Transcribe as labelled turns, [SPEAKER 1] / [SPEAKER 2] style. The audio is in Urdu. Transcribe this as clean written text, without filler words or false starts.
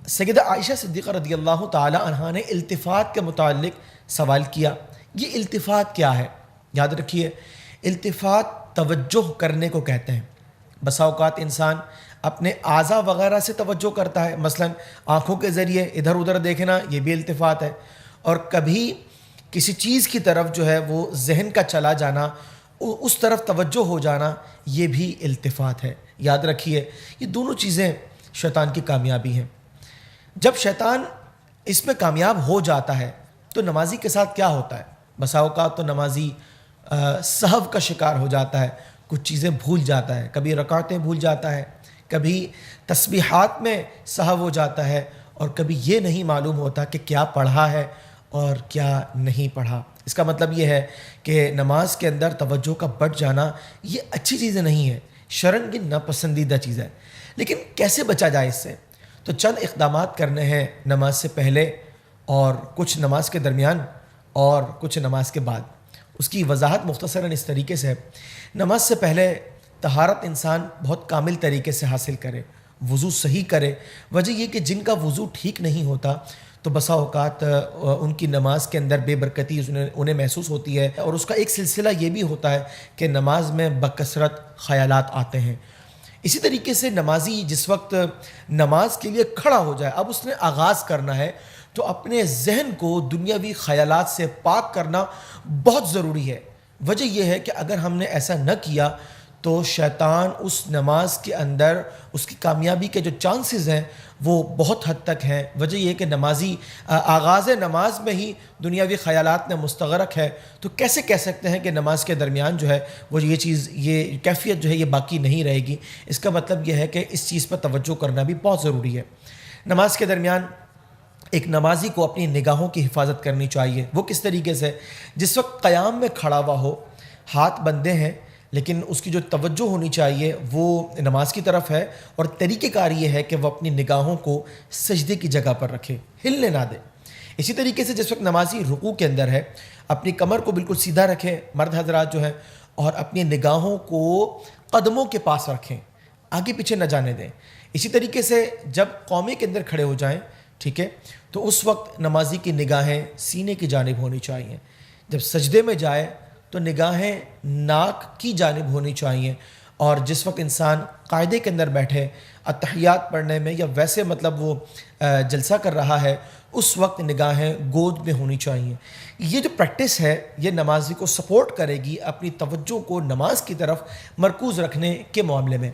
[SPEAKER 1] سیدہ عائشہ صدیقہ رضی اللہ تعالی عنہا نے التفات کے متعلق سوال کیا. یہ التفات کیا ہے؟ یاد رکھیے، التفات توجہ کرنے کو کہتے ہیں. بسا اوقات انسان اپنے اعضاء وغیرہ سے توجہ کرتا ہے، مثلا آنکھوں کے ذریعے ادھر ادھر دیکھنا، یہ بھی التفات ہے. اور کبھی کسی چیز کی طرف جو ہے وہ ذہن کا چلا جانا، اس طرف توجہ ہو جانا، یہ بھی التفات ہے. یاد رکھیے یہ دونوں چیزیں شیطان کی کامیابی ہیں. جب شیطان اس میں کامیاب ہو جاتا ہے تو نمازی کے ساتھ کیا ہوتا ہے؟ بسا اوقات تو نمازی سہو کا شکار ہو جاتا ہے، کچھ چیزیں بھول جاتا ہے، کبھی رکعتیں بھول جاتا ہے، کبھی تسبیحات میں سہو ہو جاتا ہے، اور کبھی یہ نہیں معلوم ہوتا کہ کیا پڑھا ہے اور کیا نہیں پڑھا. اس کا مطلب یہ ہے کہ نماز کے اندر توجہ کا بٹ جانا یہ اچھی چیزیں نہیں ہے، شرعاً کی ناپسندیدہ چیز ہے. لیکن کیسے بچا جائے اس سے؟ تو چند اقدامات کرنے ہیں نماز سے پہلے، اور کچھ نماز کے درمیان، اور کچھ نماز کے بعد. اس کی وضاحت مختصراً اس طریقے سے ہے. نماز سے پہلے طہارت انسان بہت کامل طریقے سے حاصل کرے، وضو صحیح کرے. وجہ یہ کہ جن کا وضو ٹھیک نہیں ہوتا تو بسا اوقات ان کی نماز کے اندر بے برکتی انہیں محسوس ہوتی ہے. اور اس کا ایک سلسلہ یہ بھی ہوتا ہے کہ نماز میں بکثرت خیالات آتے ہیں. اسی طریقے سے نمازی جس وقت نماز کے لیے کھڑا ہو جائے، اب اس نے آغاز کرنا ہے، تو اپنے ذہن کو دنیاوی خیالات سے پاک کرنا بہت ضروری ہے. وجہ یہ ہے کہ اگر ہم نے ایسا نہ کیا تو شیطان اس نماز کے اندر اس کی کامیابی کے جو چانسز ہیں وہ بہت حد تک ہیں. وجہ یہ ہے کہ نمازی آغاز نماز میں ہی دنیاوی خیالات میں مستغرق ہے، تو کیسے کہہ سکتے ہیں کہ نماز کے درمیان جو ہے وہ یہ چیز، یہ کیفیت جو ہے یہ باقی نہیں رہے گی؟ اس کا مطلب یہ ہے کہ اس چیز پر توجہ کرنا بھی بہت ضروری ہے. نماز کے درمیان ایک نمازی کو اپنی نگاہوں کی حفاظت کرنی چاہیے. وہ کس طریقے سے؟ جس وقت قیام میں کھڑا ہوا ہو، ہاتھ بندے ہیں، لیکن اس کی جو توجہ ہونی چاہیے وہ نماز کی طرف ہے، اور طریقہ کار یہ ہے کہ وہ اپنی نگاہوں کو سجدے کی جگہ پر رکھے، ہلنے نہ دے. اسی طریقے سے جس وقت نمازی رکوع کے اندر ہے، اپنی کمر کو بالکل سیدھا رکھے، مرد حضرات جو ہیں، اور اپنی نگاہوں کو قدموں کے پاس رکھیں، آگے پیچھے نہ جانے دیں. اسی طریقے سے جب قومے کے اندر کھڑے ہو جائیں، ٹھیک ہے، تو اس وقت نمازی کی نگاہیں سینے کی جانب ہونی چاہیے. جب سجدے میں جائے تو نگاہیں ناک کی جانب ہونی چاہیے. اور جس وقت انسان قاعدے کے اندر بیٹھے اتحیات پڑھنے میں، یا ویسے مطلب وہ جلسہ کر رہا ہے، اس وقت نگاہیں گود میں ہونی چاہیے. یہ جو پریکٹس ہے یہ نمازی کو سپورٹ کرے گی اپنی توجہ کو نماز کی طرف مرکوز رکھنے کے معاملے میں.